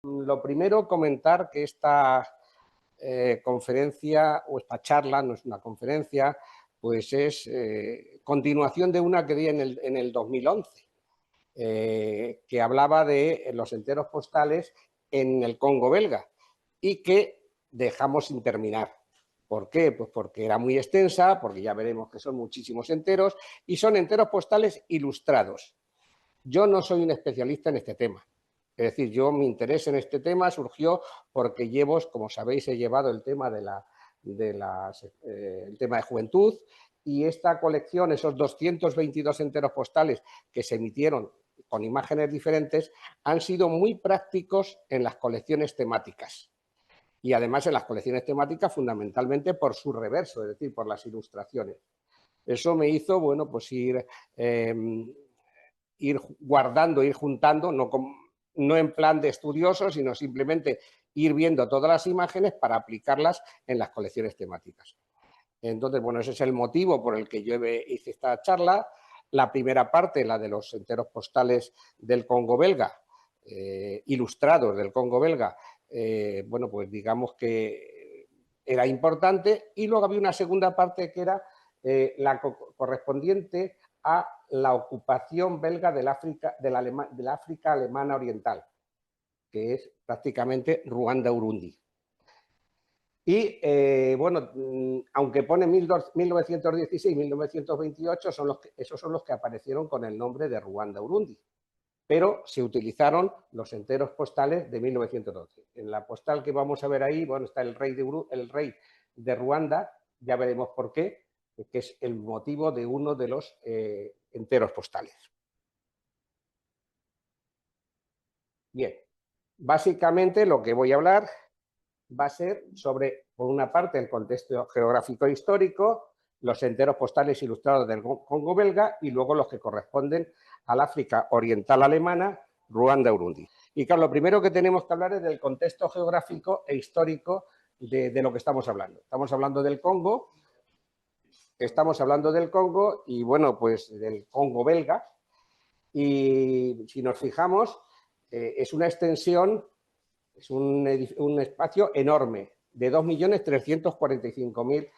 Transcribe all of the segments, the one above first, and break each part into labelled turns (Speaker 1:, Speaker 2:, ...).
Speaker 1: Lo primero, comentar que esta conferencia o esta charla, no es una conferencia, pues es continuación de una que di en el 2011, que hablaba de los enteros postales en el Congo belga y que dejamos sin terminar. ¿Por qué? Pues porque era muy extensa, porque ya veremos que son muchísimos enteros y son enteros postales ilustrados. Yo no soy un especialista en este tema. Es decir, mi interés en este tema surgió porque como sabéis, he llevado el tema el tema de juventud, y esta colección, esos 222 enteros postales que se emitieron con imágenes diferentes, han sido muy prácticos en las colecciones temáticas. Y además en las colecciones temáticas fundamentalmente por su reverso, es decir, por las ilustraciones. Eso me hizo, bueno, pues ir guardando, ir juntando, no en plan de estudioso, sino simplemente ir viendo todas las imágenes para aplicarlas en las colecciones temáticas. Entonces, bueno, ese es el motivo por el que yo hice esta charla. La primera parte, la de los enteros postales del Congo belga, ilustrados del Congo belga, bueno, pues digamos que era importante, y luego había una segunda parte que era la correspondiente a la ocupación belga del África alemana oriental, que es prácticamente Ruanda-Urundi. Y bueno, aunque pone 1916 y 1928, esos son los que aparecieron con el nombre de Ruanda-Urundi, pero se utilizaron los enteros postales de 1912. En la postal que vamos a ver ahí, bueno, está el rey de Ruanda, ya veremos por qué, que es el motivo de uno de los enteros postales. Bien, básicamente lo que voy a hablar va a ser sobre, por una parte, el contexto geográfico e histórico, los enteros postales ilustrados del Congo belga y luego los que corresponden al África oriental alemana, Ruanda-Urundi. Y claro, lo primero que tenemos que hablar es del contexto geográfico e histórico de lo que estamos hablando. Estamos hablando del Congo y, bueno, pues del Congo belga. Y si nos fijamos, es una extensión, es un espacio enorme, de 2.345.000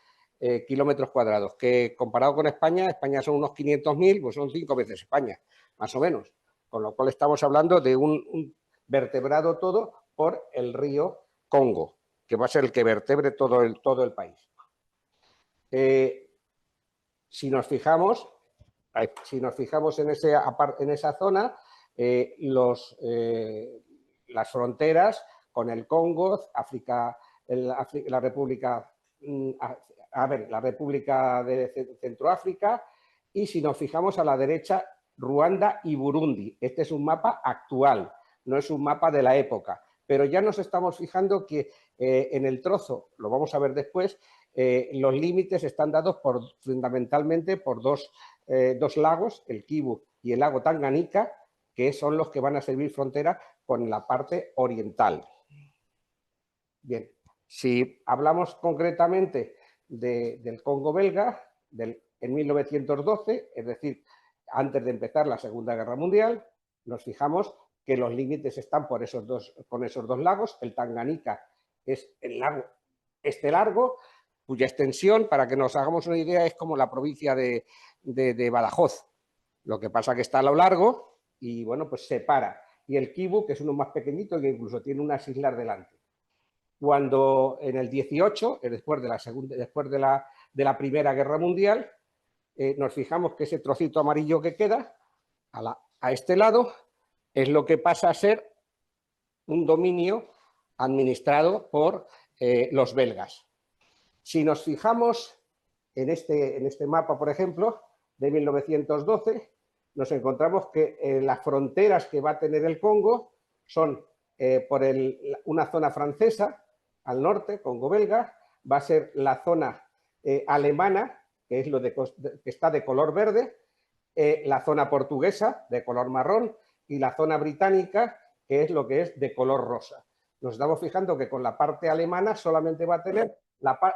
Speaker 1: kilómetros cuadrados, que comparado con España son unos 500.000, pues son 5 veces España, más o menos. Con lo cual estamos hablando de un vertebrado todo por el río Congo, que va a ser el que vertebre todo el país. Si nos fijamos en esa zona, las fronteras con el Congo, la República de Centroáfrica, y si nos fijamos a la derecha, Ruanda y Burundi. Este es un mapa actual, no es un mapa de la época, pero ya nos estamos fijando que en el trozo, lo vamos a ver después, los límites están dados fundamentalmente por dos lagos, el Kivu y el lago Tanganika, que son los que van a servir frontera con la parte oriental. Bien, si hablamos concretamente del Congo belga, en 1912, es decir, antes de empezar la Segunda Guerra Mundial, nos fijamos que los límites están con esos dos lagos. El Tanganika es el lago largo, cuya extensión, para que nos hagamos una idea, es como la provincia de Badajoz. Lo que pasa que está a lo largo y, bueno, pues separa. Y el Kivu, que es uno más pequeñito, que incluso tiene unas islas delante. Cuando en el 18, después de la Primera Guerra Mundial, nos fijamos que ese trocito amarillo que queda a este lado es lo que pasa a ser un dominio administrado por los belgas. Si nos fijamos en este mapa, por ejemplo, de 1912, nos encontramos que las fronteras que va a tener el Congo son por una zona francesa al norte, Congo belga, va a ser la zona alemana, que es que está de color verde, la zona portuguesa de color marrón y la zona británica, que es lo que es de color rosa. Nos estamos fijando que con la parte alemana solamente va a tener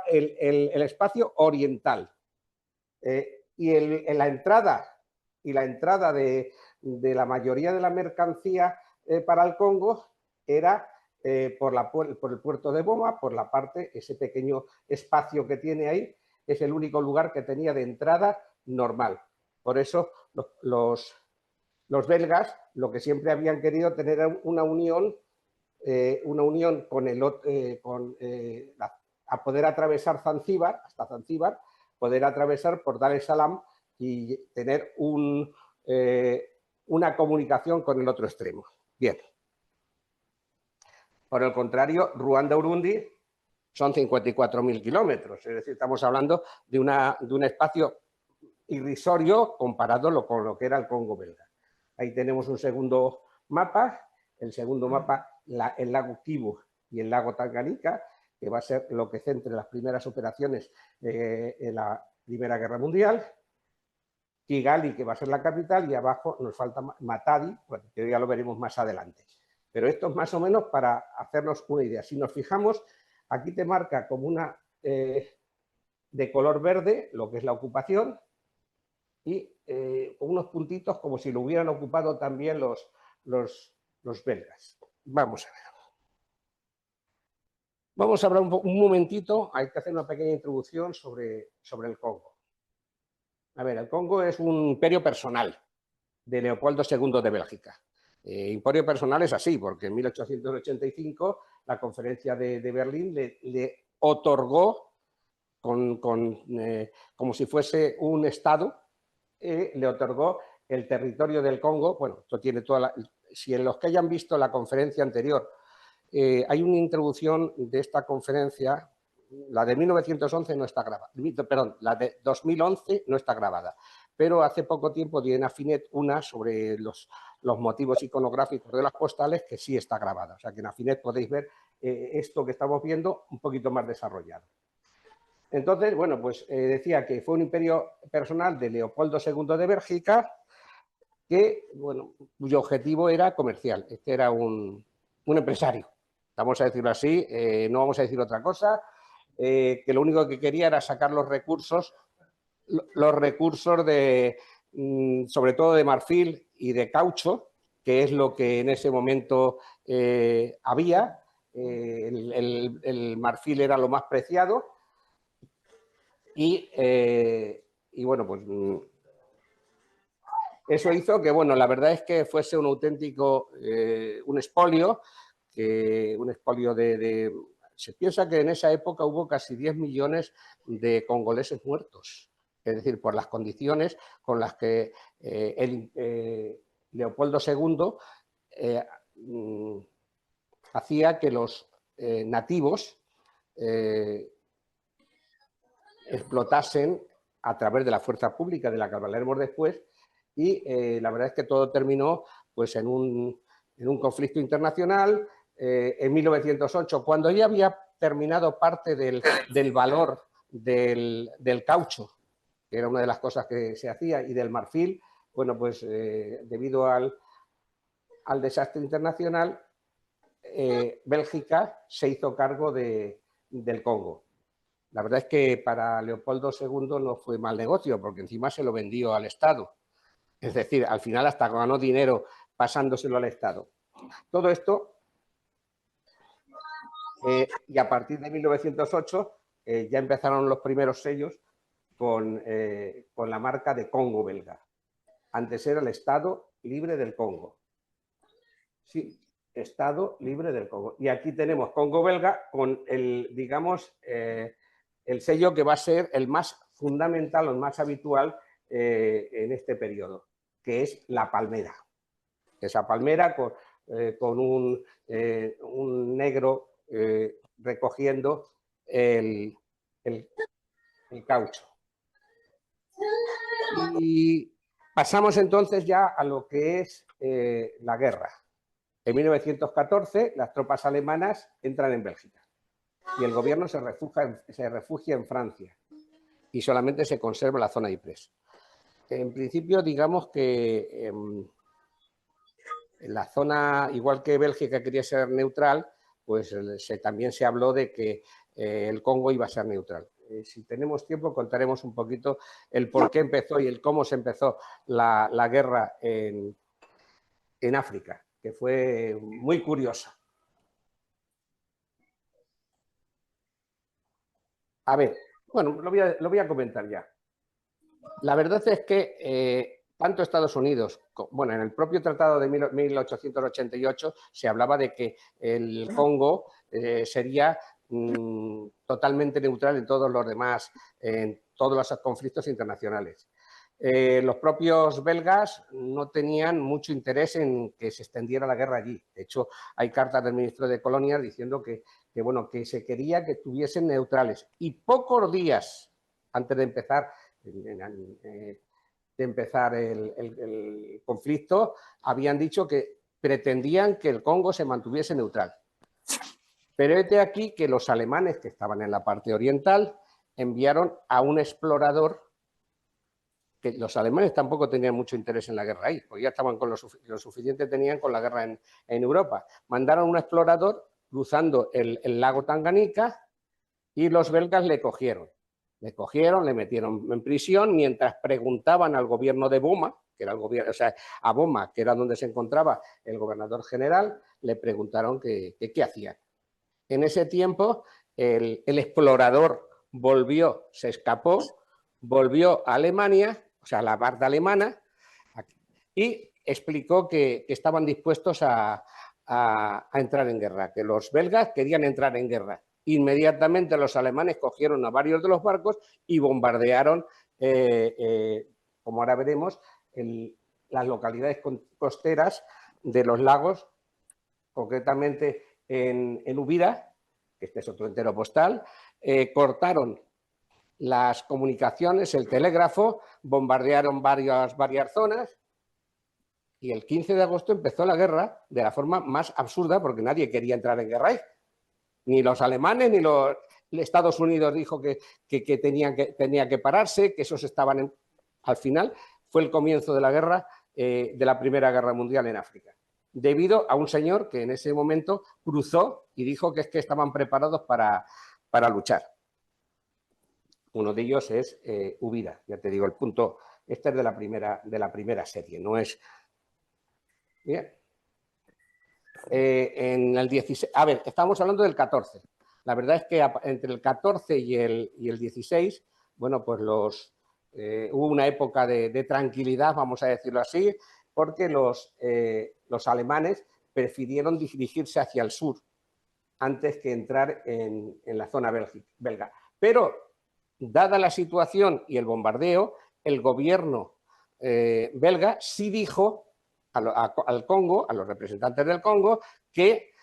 Speaker 1: el espacio oriental. Y la entrada de la mayoría de la mercancía para el Congo era por el puerto de Boma, por la parte, ese pequeño espacio que tiene ahí, es el único lugar que tenía de entrada normal. Por eso los belgas lo que siempre habían querido tener una unión a poder atravesar Zanzíbar, hasta Zanzíbar, poder atravesar por Dar es Salaam y tener una comunicación con el otro extremo. Bien. Por el contrario, Ruanda-Urundi son 54.000 kilómetros, es decir, estamos hablando de un espacio irrisorio comparado con lo que era el Congo belga. Ahí tenemos un segundo mapa, el segundo mapa, el lago Kivu y el lago Tanganyika, que va a ser lo que centre las primeras operaciones en la Primera Guerra Mundial. Kigali, que va a ser la capital, y abajo nos falta Matadi, bueno, que ya lo veremos más adelante. Pero esto es más o menos para hacernos una idea. Si nos fijamos, aquí te marca como una de color verde lo que es la ocupación y unos puntitos como si lo hubieran ocupado también los belgas. Vamos a ver. Vamos a hablar un momentito, hay que hacer una pequeña introducción sobre el Congo. A ver, el Congo es un imperio personal de Leopoldo II de Bélgica. Imperio personal es así, porque en 1885 la conferencia de Berlín le otorgó, como si fuese un estado, le otorgó el territorio del Congo. Bueno, esto tiene si en los que hayan visto la conferencia anterior, hay una introducción de esta conferencia, la de 1911 no está grabada, perdón, la de 2011 no está grabada, pero hace poco tiempo di en Afinet una sobre los motivos iconográficos de las postales que sí está grabada. O sea que en Afinet podéis ver esto que estamos viendo un poquito más desarrollado. Entonces, bueno, pues decía que fue un imperio personal de Leopoldo II de Bélgica que, bueno, cuyo objetivo era comercial. Este era un empresario, vamos a decirlo así, no vamos a decir otra cosa, que lo único que quería era sacar los recursos sobre todo de marfil y de caucho, que es lo que en ese momento había. El marfil era lo más preciado y bueno, pues eso hizo que, bueno, la verdad es que fuese un auténtico, un expolio se piensa que en esa época hubo casi 10 millones de congoleses muertos, es decir, por las condiciones con las que Leopoldo II hacía que los nativos explotasen a través de la fuerza pública, de la que hablaremos después, y la verdad es que todo terminó pues, en un conflicto internacional. En 1908, cuando ya había terminado parte del valor del caucho, que era una de las cosas que se hacía, y del marfil, bueno, pues debido al desastre internacional, Bélgica se hizo cargo del Congo. La verdad es que para Leopoldo II no fue mal negocio, porque encima se lo vendió al Estado. Es decir, al final hasta ganó dinero pasándoselo al Estado. Todo esto, y a partir de 1908 ya empezaron los primeros sellos con la marca de Congo belga. Antes era el Estado Libre del Congo. Sí, Estado Libre del Congo. Y aquí tenemos Congo belga con digamos, el sello que va a ser el más fundamental o el más habitual en este periodo, que es la palmera. Esa palmera con un negro recogiendo el caucho. Y pasamos entonces ya a lo que es la guerra. En 1914 las tropas alemanas entran en Bélgica y el gobierno se refugia en Francia y solamente se conserva la zona Ypres. En principio, digamos que en la zona, igual que Bélgica quería ser neutral, pues también se habló de que el Congo iba a ser neutral. Si tenemos tiempo, contaremos un poquito el por qué empezó y el cómo se empezó la guerra en África, que fue muy curiosa. A ver, bueno, lo voy a comentar ya. La verdad es que tanto Estados Unidos, bueno, en el propio tratado de 1888 se hablaba de que el Congo sería totalmente neutral en todos los demás, en todos los conflictos internacionales. Los propios belgas no tenían mucho interés en que se extendiera la guerra allí. De hecho, hay cartas del ministro de Colonias diciendo bueno, que se quería que estuviesen neutrales. Y pocos días antes de empezar el conflicto, habían dicho que pretendían que el Congo se mantuviese neutral. Pero es de aquí que los alemanes, que estaban en la parte oriental, enviaron a un explorador, que los alemanes tampoco tenían mucho interés en la guerra ahí, porque ya estaban con lo suficiente tenían con la guerra en Europa. Mandaron un explorador cruzando el lago Tanganica y los belgas le cogieron. Le metieron en prisión mientras preguntaban al gobierno de Boma, que era el gobierno, o sea, a Boma, que era donde se encontraba el gobernador general, le preguntaron qué hacían. En ese tiempo, el explorador volvió, se escapó, volvió a Alemania, o sea, a la parte alemana, y explicó que estaban dispuestos a entrar en guerra, que los belgas querían entrar en guerra. Inmediatamente los alemanes cogieron a varios de los barcos y bombardearon, como ahora veremos, las localidades costeras de los lagos, concretamente en Uvira, que este es otro entero postal, cortaron las comunicaciones, el telégrafo, bombardearon varias zonas y el 15 de agosto empezó la guerra de la forma más absurda porque nadie quería entrar en guerra ahí. Ni los alemanes ni los Estados Unidos dijo que tenía que pararse, que esos estaban al final fue el comienzo de la guerra, de la Primera Guerra Mundial en África, debido a un señor que en ese momento cruzó y dijo que estaban preparados para luchar. Uno de ellos es Uvira, ya te digo, el punto, este es de la primera serie, no es... Bien. En el 16, a ver, estamos hablando del 14. La verdad es que entre el 14 y el 16, bueno, pues hubo una época de tranquilidad, vamos a decirlo así, porque los alemanes prefirieron dirigirse hacia el sur antes que entrar en la zona belga. Pero, dada la situación y el bombardeo, el gobierno belga sí dijo al Congo, a los representantes del Congo, que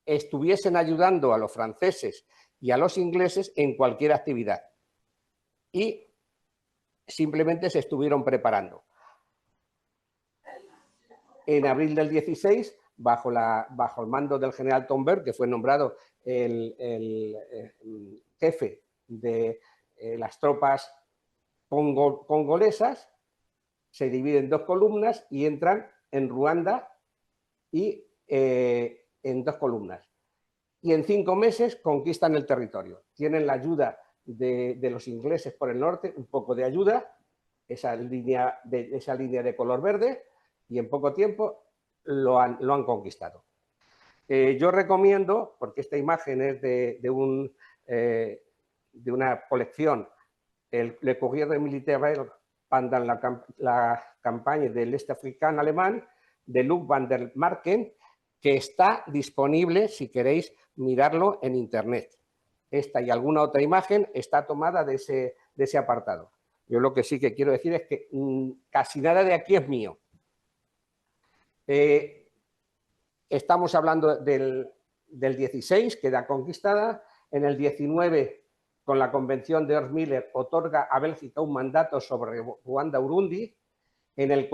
Speaker 1: estuviesen ayudando a los franceses y a los ingleses en cualquier actividad. Y simplemente se estuvieron preparando. En abril del 16, bajo el mando del general Tomberg, que fue nombrado el jefe de las tropas congolesas, se dividen en dos columnas y entran en Ruanda y en dos columnas. Y en 5 meses conquistan el territorio. Tienen la ayuda de los ingleses por el norte, un poco de ayuda, esa línea de color verde, y en poco tiempo lo han conquistado. Yo recomiendo, porque esta imagen es de una colección, Le Courrier des Militaires pendant la campaña del este africano alemán, de Luc van der Marken, que está disponible, si queréis mirarlo, en internet. Esta y alguna otra imagen está tomada de ese apartado. Yo lo que sí que quiero decir es que casi nada de aquí es mío. Estamos hablando del 16, queda conquistada. En el 19, con la convención de Ort-Miller, otorga a Bélgica un mandato sobre Ruanda-Urundi. En el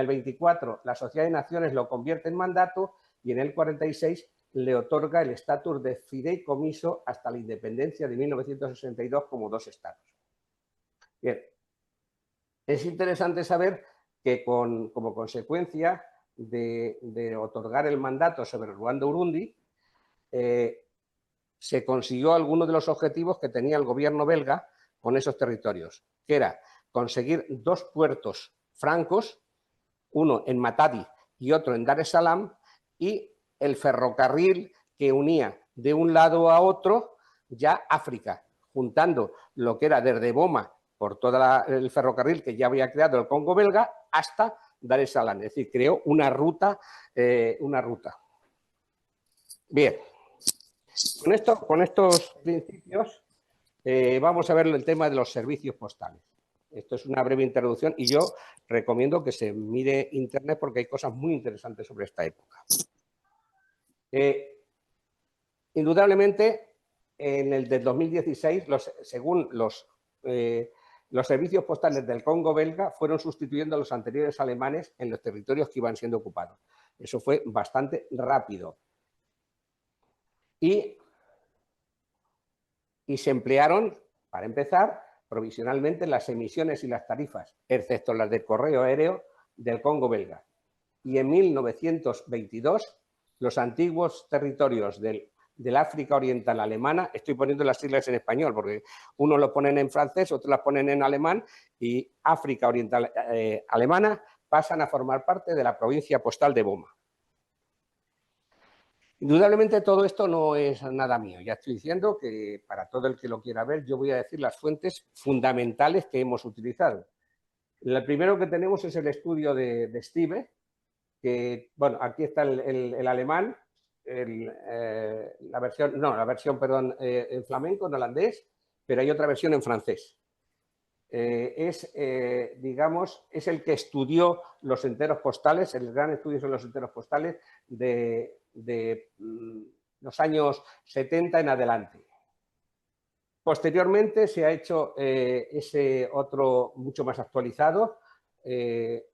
Speaker 1: 24, la Sociedad de Naciones lo convierte en mandato y en el 46 le otorga el estatus de fideicomiso hasta la independencia de 1962 como 2 estados. Bien, es interesante saber que como consecuencia de otorgar el mandato sobre Ruanda-Urundi, se consiguió alguno de los objetivos que tenía el gobierno belga con esos territorios, que era conseguir 2 puertos francos, uno en Matadi y otro en Dar es Salaam, y el ferrocarril que unía de un lado a otro ya África, juntando lo que era desde Boma por todo el ferrocarril que ya había creado el Congo belga hasta Dar es Salaam. Es decir, creó una ruta. Bien, con estos principios vamos a ver el tema de los servicios postales. Esto es una breve introducción y yo recomiendo que se mire internet porque hay cosas muy interesantes sobre esta época. Indudablemente, en el del 2016, según los servicios postales del Congo belga fueron sustituyendo a los anteriores alemanes en los territorios que iban siendo ocupados. Eso fue bastante rápido. Y se emplearon, para empezar, provisionalmente las emisiones y las tarifas, excepto las del correo aéreo del Congo belga. Y en 1922, los antiguos territorios del África Oriental alemana, estoy poniendo las siglas en español porque unos lo ponen en francés, otros las ponen en alemán, y África Oriental alemana pasan a formar parte de la provincia postal de Boma. Indudablemente todo esto no es nada mío, ya estoy diciendo que para todo el que lo quiera ver yo voy a decir las fuentes fundamentales que hemos utilizado. El primero que tenemos es el estudio de Stive, que, bueno, aquí está el alemán, la versión en flamenco, en holandés, pero hay otra versión en francés. Digamos, es el que estudió los enteros postales, el gran estudio sobre los enteros postales de los años 70 en adelante. Posteriormente se ha hecho ese otro mucho más actualizado de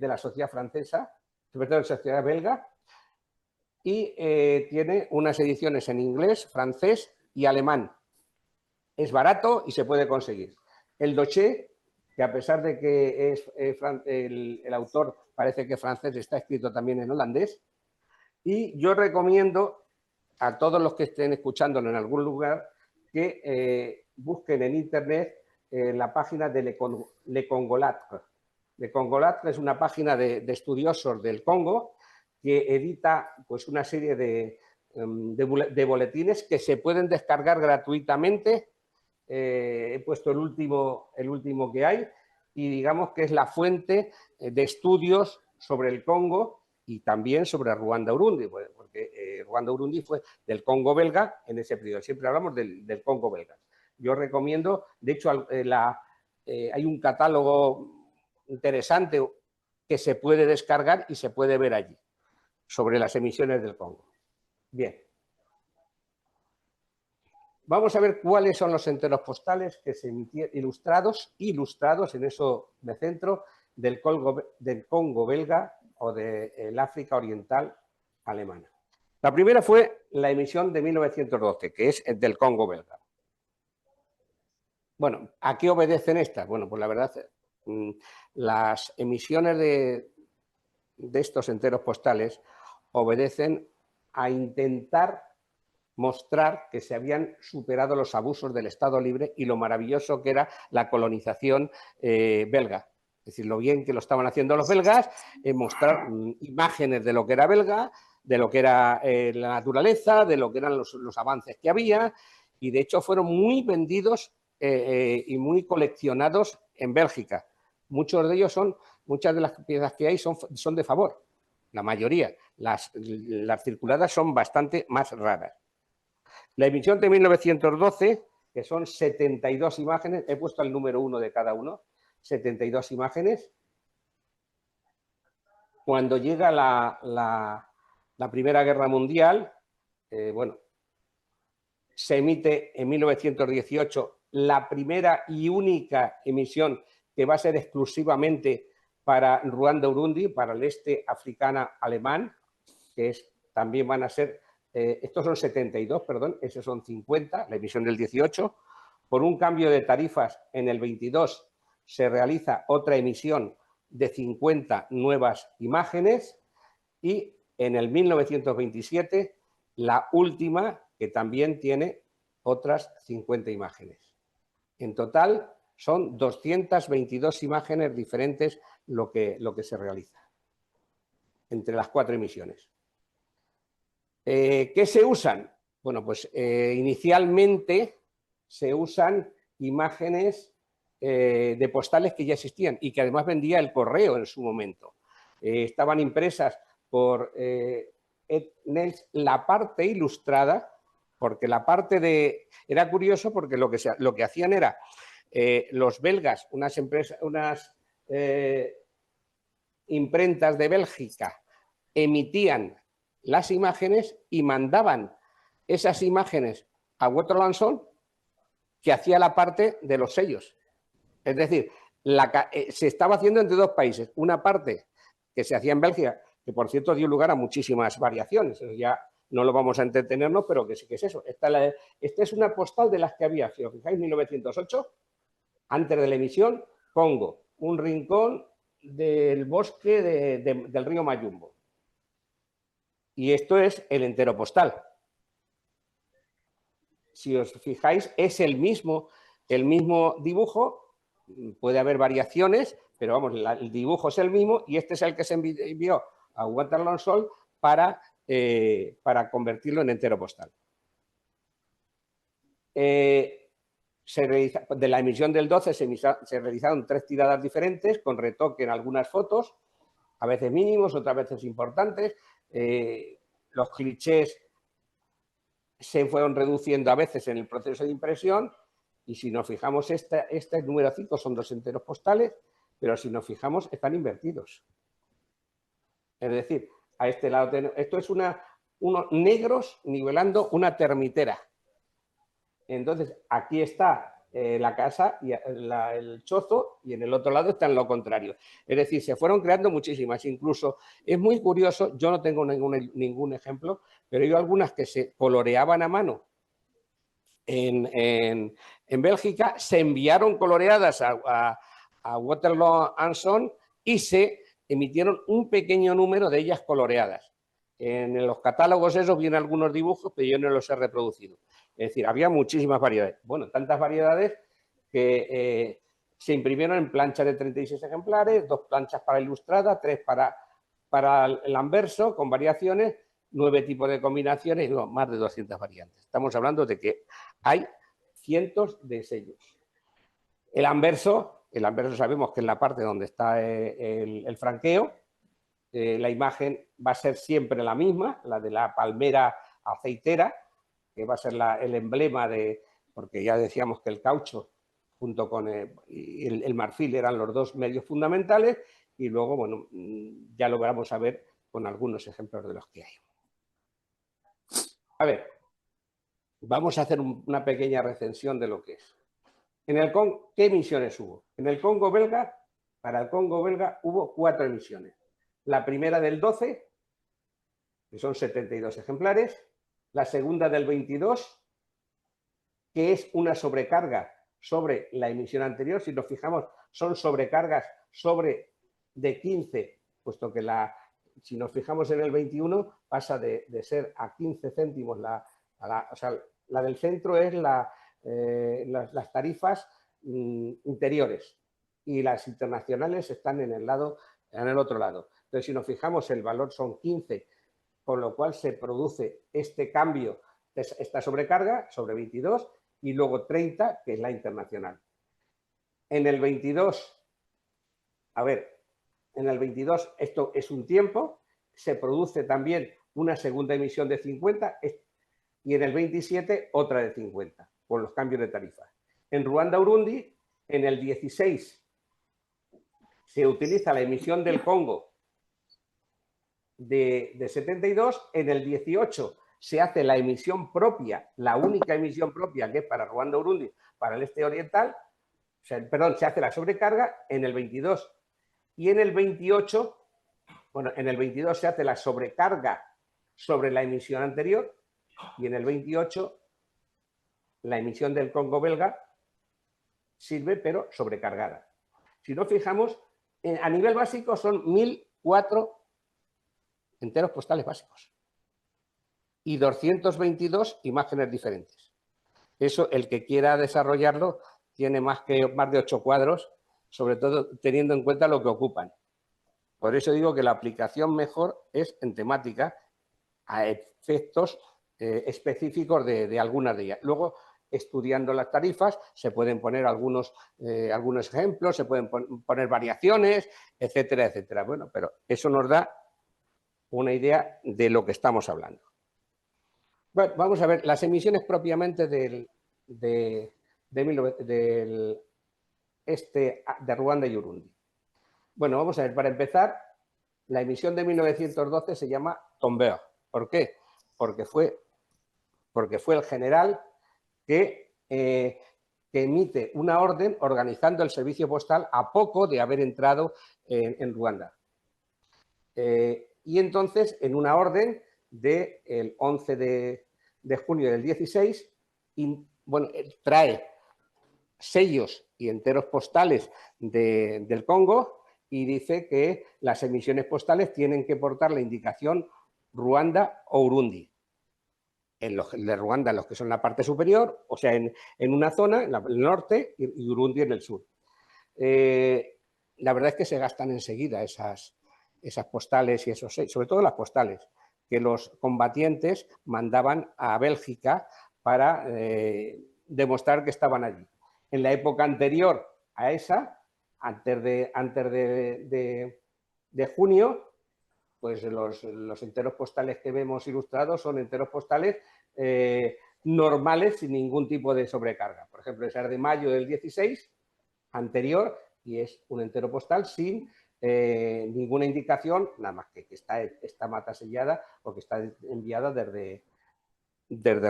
Speaker 1: la sociedad francesa, sobre todo de la sociedad belga, y tiene unas ediciones en inglés, francés y alemán. Es barato y se puede conseguir. El Doché, que a pesar de que es el autor parece que es francés, está escrito también en holandés. Y yo recomiendo a todos los que estén escuchándolo en algún lugar que busquen en internet la página de Le Congolatre. Le Congolatre es una página de estudiosos del Congo que edita pues, una serie de boletines que se pueden descargar gratuitamente. He puesto el último que hay y digamos que es la fuente de estudios sobre el Congo y también sobre Ruanda-Urundi, porque Ruanda-Urundi fue del Congo belga en ese periodo. Siempre hablamos del Congo belga. Yo recomiendo, de hecho, hay un catálogo interesante que se puede descargar y se puede ver allí sobre las emisiones del Congo. Bien. Vamos a ver cuáles son los enteros postales que se emitieron ilustrados, en eso me centro, del Congo belga o del África Oriental alemana. La primera fue la emisión de 1912, que es del Congo belga. Bueno, ¿a qué obedecen estas? Bueno, pues la verdad, las emisiones de estos enteros postales obedecen a intentar mostrar que se habían superado los abusos del Estado libre y lo maravilloso que era la colonización belga. Es decir, lo bien que lo estaban haciendo los belgas, mostrar imágenes de lo que era belga, de lo que era la naturaleza, de lo que eran los avances que había, y de hecho fueron muy vendidos y muy coleccionados en Bélgica. Muchas de las piezas que hay son de favor, la mayoría. Las circuladas son bastante más raras. La emisión de 1912, que son 72 imágenes, he puesto el número 1 de cada uno, 72 imágenes. Cuando llega la Primera Guerra Mundial, bueno, se emite en 1918 la primera y única emisión que va a ser exclusivamente para Ruanda-Urundi, para el este africano alemán, que también van a ser... estos son 72, perdón, esos son 50, la emisión del 18. Por un cambio de tarifas en el 22 se realiza otra emisión de 50 nuevas imágenes y en el 1927 la última que también tiene otras 50 imágenes. En total son 222 imágenes diferentes lo que se realiza entre las 4 emisiones. ¿Qué se usan? Bueno, pues inicialmente se usan imágenes de postales que ya existían y que además vendía el correo en su momento. Estaban impresas por Ed Nels, la parte ilustrada, porque la parte de... Era curioso porque lo que hacían era los belgas, unas imprentas de Bélgica, emitían las imágenes y mandaban esas imágenes a Waterloo & Son, que hacía la parte de los sellos. Es decir, se estaba haciendo entre dos países. Una parte que se hacía en Bélgica, que por cierto dio lugar a muchísimas variaciones. Ya no lo vamos a entretenernos, pero que sí que es eso. Esta es una postal de las que había, si os fijáis, 1908, antes de la emisión, Congo, un rincón del bosque del río Mayumbo. Y esto es el entero postal. Si os fijáis, es el mismo dibujo, puede haber variaciones, pero vamos, el dibujo es el mismo y este es el que se envió a Waterloo & Son para convertirlo en entero postal. De la emisión del 12 se realizaron 3 tiradas diferentes con retoque en algunas fotos, a veces mínimos, otras veces importantes. Los clichés se fueron reduciendo a veces en el proceso de impresión y si nos fijamos, este número 5 son 2 enteros postales, pero si nos fijamos están invertidos. Es decir, a este lado esto es unos negros nivelando una termitera. Entonces, aquí está la casa y el chozo y en el otro lado está en lo contrario. Es decir, se fueron creando muchísimas. Incluso es muy curioso, yo no tengo ningún ejemplo, pero hay algunas que se coloreaban a mano en Bélgica, se enviaron coloreadas a Waterloo & Son y se emitieron un pequeño número de ellas coloreadas. En los catálogos esos vienen algunos dibujos, pero yo no los he reproducido. Es decir, había muchísimas variedades. Bueno, tantas variedades que se imprimieron en planchas de 36 ejemplares, 2 planchas para ilustrada, 3 para el anverso, con variaciones, 9 tipos de combinaciones y más de 200 variantes. Estamos hablando de que hay cientos de sellos. El anverso sabemos que es la parte donde está el franqueo. La imagen va a ser siempre la misma, la de la palmera aceitera, que va a ser el emblema porque ya decíamos que el caucho junto con el marfil eran los 2 medios fundamentales y luego, bueno, ya lo vamos a ver con algunos ejemplos de los que hay. A ver, vamos a hacer una pequeña recensión de lo que es. En el Congo, ¿qué emisiones hubo? En el Congo belga, para el Congo belga hubo 4 emisiones. La primera del 12, que son 72 ejemplares. La segunda del 22, que es una sobrecarga sobre la emisión anterior. Si nos fijamos, son sobrecargas de 15, puesto que si nos fijamos en el 21, pasa de ser a 15 céntimos. O sea, la del centro es las tarifas interiores y las internacionales están en el otro lado. Entonces, si nos fijamos, el valor son 15, con lo cual se produce este cambio, esta sobrecarga sobre 22 y luego 30, que es la internacional. En el 22, esto es un tiempo, se produce también una segunda emisión de 50 y en el 27 otra de 50, con los cambios de tarifa. En Ruanda-Urundi, en el 16 se utiliza la emisión del Congo de 72, en el 18 se hace la emisión propia, la única emisión propia que es para Ruanda-Urundi, para el este oriental, se hace la sobrecarga en el 22 y en el 28, bueno, en el 22 se hace la sobrecarga sobre la emisión anterior y en el 28 la emisión del Congo belga sirve pero sobrecargada. Si nos fijamos, a nivel básico son 1004 enteros postales básicos y 222 imágenes diferentes. Eso, el que quiera desarrollarlo, tiene más de 8 cuadros, sobre todo teniendo en cuenta lo que ocupan. Por eso digo que la aplicación mejor es en temática, a efectos específicos de algunas de ellas. Luego, estudiando las tarifas, se pueden poner algunos ejemplos, se pueden poner variaciones, etcétera, etcétera. Bueno, pero eso nos da una idea de lo que estamos hablando. Bueno, vamos a ver las emisiones propiamente de Ruanda y Urundi. Bueno, vamos a ver, para empezar, la emisión de 1912 se llama Tombeur. ¿Por qué? Porque fue el general que emite una orden organizando el servicio postal a poco de haber entrado en Ruanda. Y entonces, en una orden del 11 de junio del 16, bueno, trae sellos y enteros postales del Congo y dice que las emisiones postales tienen que portar la indicación Ruanda o Urundi. En los de Ruanda, en los que son la parte superior, o sea, en una zona, en el norte, y Urundi en el sur. La verdad es que se gastan enseguida esas postales y esos, sobre todo las postales, que los combatientes mandaban a Bélgica para demostrar que estaban allí. En la época anterior a esa, antes de junio, pues los enteros postales que vemos ilustrados son enteros postales normales sin ningún tipo de sobrecarga. Por ejemplo, ese es de mayo del 16, anterior, y es un entero postal sin ninguna indicación, nada más que está mata sellada o que está enviada desde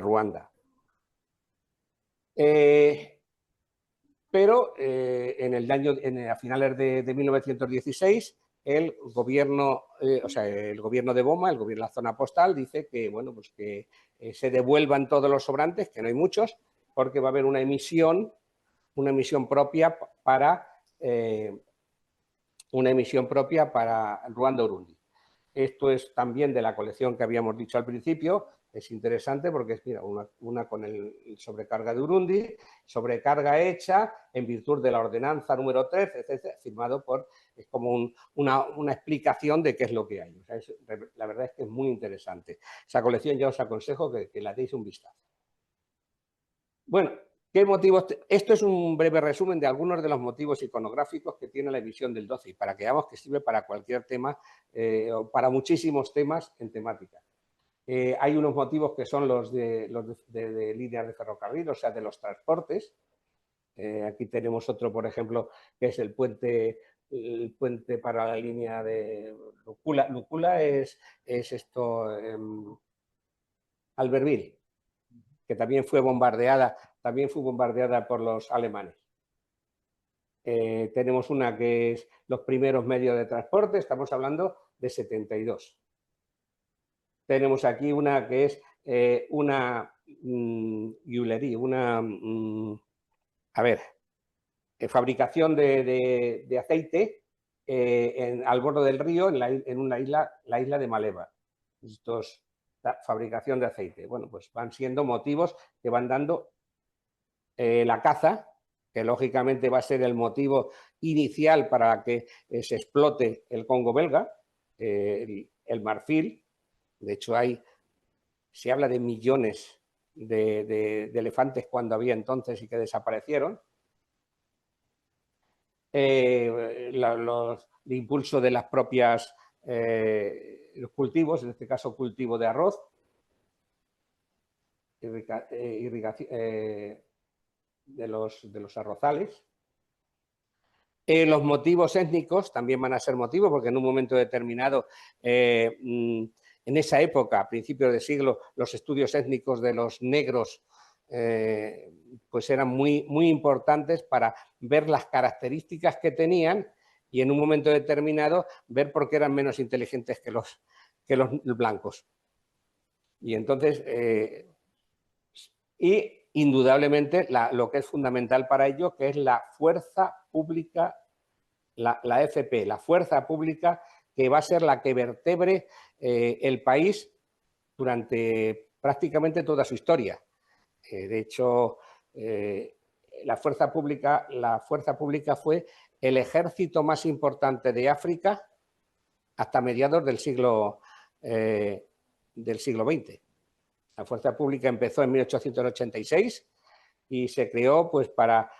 Speaker 1: Ruanda. Pero a finales de 1916, el gobierno de Boma, el gobierno de la zona postal, dice que, bueno, pues que se devuelvan todos los sobrantes, que no hay muchos, porque va a haber una emisión propia para Ruanda-Urundi. Esto es también de la colección que habíamos dicho al principio. Es interesante porque es, mira, una con el sobrecarga de Urundi, sobrecarga hecha en virtud de la ordenanza número 3, etc., firmado por, es como una explicación de qué es lo que hay. O sea, la verdad es que es muy interesante. Esa colección ya os aconsejo que la deis un vistazo. Bueno, ¿qué motivos? Esto es un breve resumen de algunos de los motivos iconográficos que tiene la emisión del 12 y para que veamos que sirve para cualquier tema o para muchísimos temas en temática. Hay unos motivos que son los de líneas de ferrocarril, o sea, de los transportes. Aquí tenemos otro, por ejemplo, que es el puente para la línea de Lucula. Lucula es esto, Albertville, que también fue bombardeada por los alemanes. Tenemos una que es los primeros medios de transporte, estamos hablando de 72. Tenemos aquí una que es una fabricación de aceite al borde del río en una isla, la isla de Maleva. Esto es la fabricación de aceite. Bueno, pues van siendo motivos que van dando la caza, que lógicamente va a ser el motivo inicial para que se explote el Congo belga, el marfil. De hecho, se habla de millones de elefantes cuando había entonces y que desaparecieron. El impulso de las propias los cultivos, en este caso cultivo de arroz, irrigación de los arrozales. Los motivos étnicos también van a ser motivos porque en un momento determinado, en esa época, a principios de siglo, los estudios étnicos de los negros pues eran muy, muy importantes para ver las características que tenían y en un momento determinado ver por qué eran menos inteligentes que los blancos. Y entonces, indudablemente lo que es fundamental para ello, que es la fuerza pública, la FP, la fuerza pública que va a ser la que vertebre el país durante prácticamente toda su historia. De hecho, la fuerza pública fue el ejército más importante de África hasta mediados del siglo XX. La fuerza pública empezó en 1886 y se creó pues para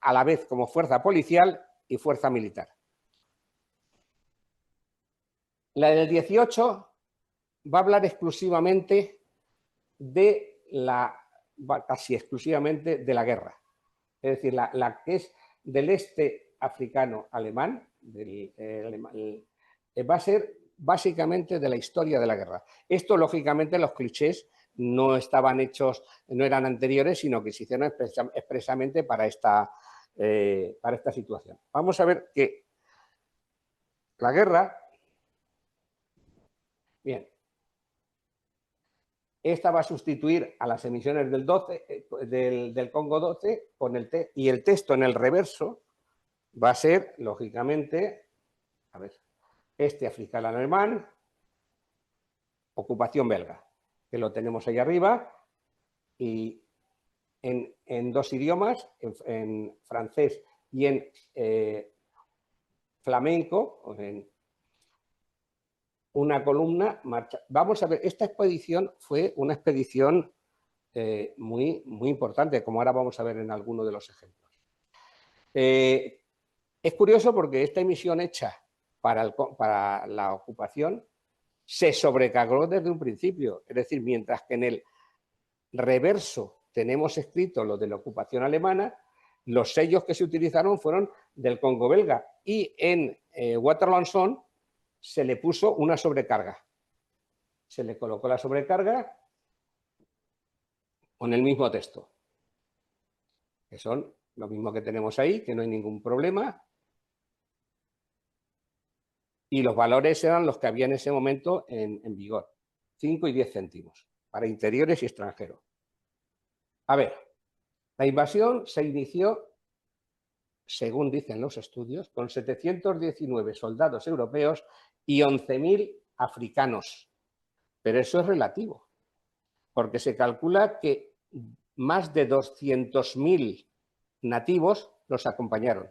Speaker 1: a la vez como fuerza policial y fuerza militar. La del 18 va a hablar exclusivamente casi exclusivamente de la guerra. Es decir, la que es del este africano alemán, va a ser básicamente de la historia de la guerra. Esto, lógicamente, los clichés no estaban hechos, no eran anteriores, sino que se hicieron expresamente para esta situación. Vamos a ver que la guerra, bien, esta va a sustituir a las emisiones del Congo 12 con y el texto en el reverso va a ser, lógicamente, a ver, este africano alemán, ocupación belga, que lo tenemos ahí arriba, y en dos idiomas, en francés y en flamenco, o en una columna marcha. Vamos a ver, esta expedición fue una expedición muy, muy importante, como ahora vamos a ver en alguno de los ejemplos. Es curioso porque esta emisión hecha para la ocupación se sobrecargó desde un principio, es decir, mientras que en el reverso tenemos escrito lo de la ocupación alemana, los sellos que se utilizaron fueron del Congo belga y en Waterloo se le puso una sobrecarga. Se le colocó la sobrecarga con el mismo texto, que son lo mismo que tenemos ahí, que no hay ningún problema. Y los valores eran los que había en ese momento en vigor, 5 y 10 céntimos, para interiores y extranjeros. A ver, la invasión se inició, según dicen los estudios, con 719 soldados europeos y 11.000 africanos. Pero eso es relativo, porque se calcula que más de 200.000 nativos los acompañaron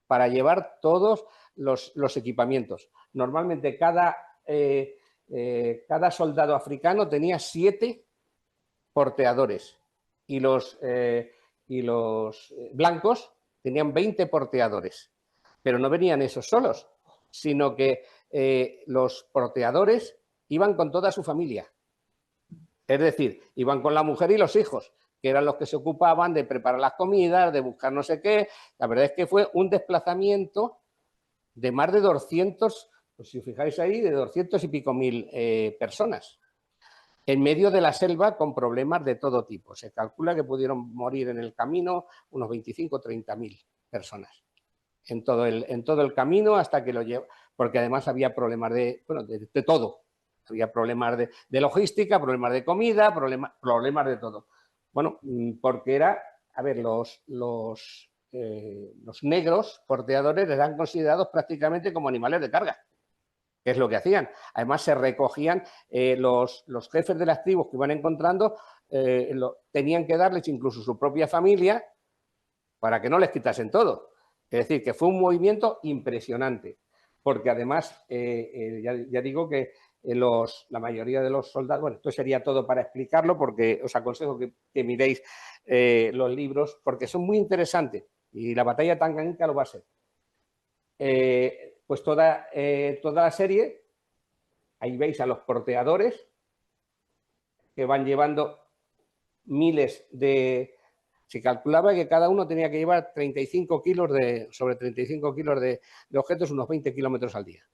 Speaker 1: para llevar todos los equipamientos. Normalmente cada soldado africano tenía 7 porteadores y los blancos tenían 20 porteadores. Pero no venían esos solos, sino que los porteadores iban con toda su familia. Es decir, iban con la mujer y los hijos, que eran los que se ocupaban de preparar las comidas, de buscar no sé qué. La verdad es que fue un desplazamiento de más de 200, pues si os fijáis ahí, de 200 y pico mil personas, en medio de la selva con problemas de todo tipo. Se calcula que pudieron morir en el camino unos 25 o 30.000 personas. En todo el camino hasta que lo llevó, porque además había problemas de todo. Había problemas de logística, problemas de comida, problemas de todo. Bueno, porque a ver, los negros porteadores eran considerados prácticamente como animales de carga, que es lo que hacían. Además, se recogían los jefes de las tribus que iban encontrando, tenían que darles incluso su propia familia para que no les quitasen todo. Es decir, que fue un movimiento impresionante, porque además, ya digo que la mayoría de los soldados, bueno, esto sería todo para explicarlo, porque os aconsejo que miréis los libros, porque son muy interesantes, y la batalla de Tanganyika lo va a ser. Pues toda la serie, ahí veis a los porteadores que van llevando miles de... Se calculaba que cada uno tenía que llevar 35 kilos sobre 35 kilos de objetos, unos 20 kilómetros al día.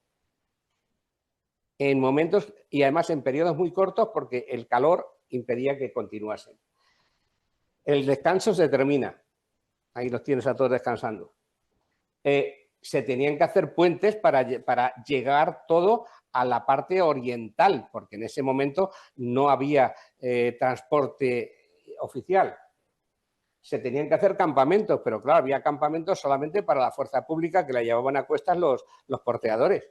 Speaker 1: En momentos, y además en periodos muy cortos, porque el calor impedía que continuasen. El descanso se termina. Ahí los tienes a todos descansando. Se tenían que hacer puentes para llegar todo a la parte oriental, porque en ese momento no había transporte oficial. Se tenían que hacer campamentos, pero claro, había campamentos solamente para la fuerza pública que la llevaban a cuestas los porteadores.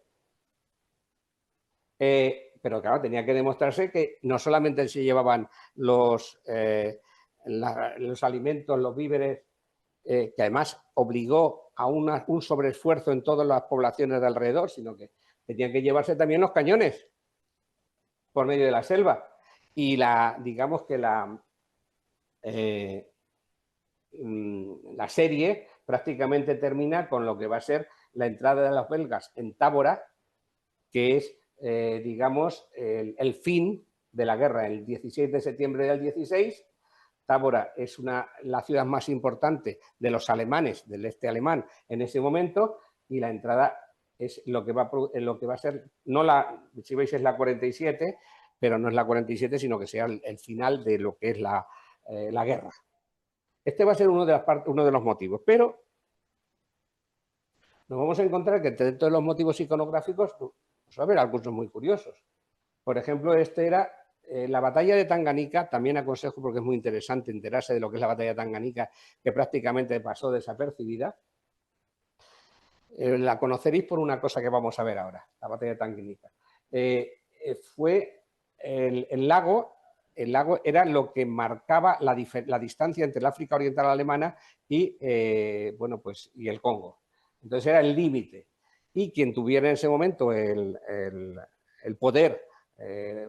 Speaker 1: Pero claro, tenía que demostrarse que no solamente se llevaban los alimentos, los víveres, que además obligó a un sobreesfuerzo en todas las poblaciones de alrededor, sino que tenían que llevarse también los cañones por medio de la selva. y digamos que la serie prácticamente termina con lo que va a ser la entrada de los belgas en Tábora, que es, digamos, el fin de la guerra. El 16 de septiembre del 16, Tábora es la ciudad más importante de los alemanes, del este alemán en ese momento, y la entrada es lo que va a ser, no si veis es la 47, pero no es la 47, sino que sea el final de lo que es la guerra. Este va a ser uno de los motivos, pero nos vamos a encontrar que dentro de los motivos iconográficos pues, va a haber algunos muy curiosos. Por ejemplo, este era la batalla de Tanganica. También aconsejo, porque es muy interesante enterarse de lo que es la batalla de Tanganica, que prácticamente pasó desapercibida. La conoceréis por una cosa que vamos a ver ahora, la batalla de Tanganica. Fue el lago era lo que marcaba la distancia entre el África Oriental Alemana y, bueno, pues, y el Congo. Entonces era el límite. Y quien tuviera en ese momento el poder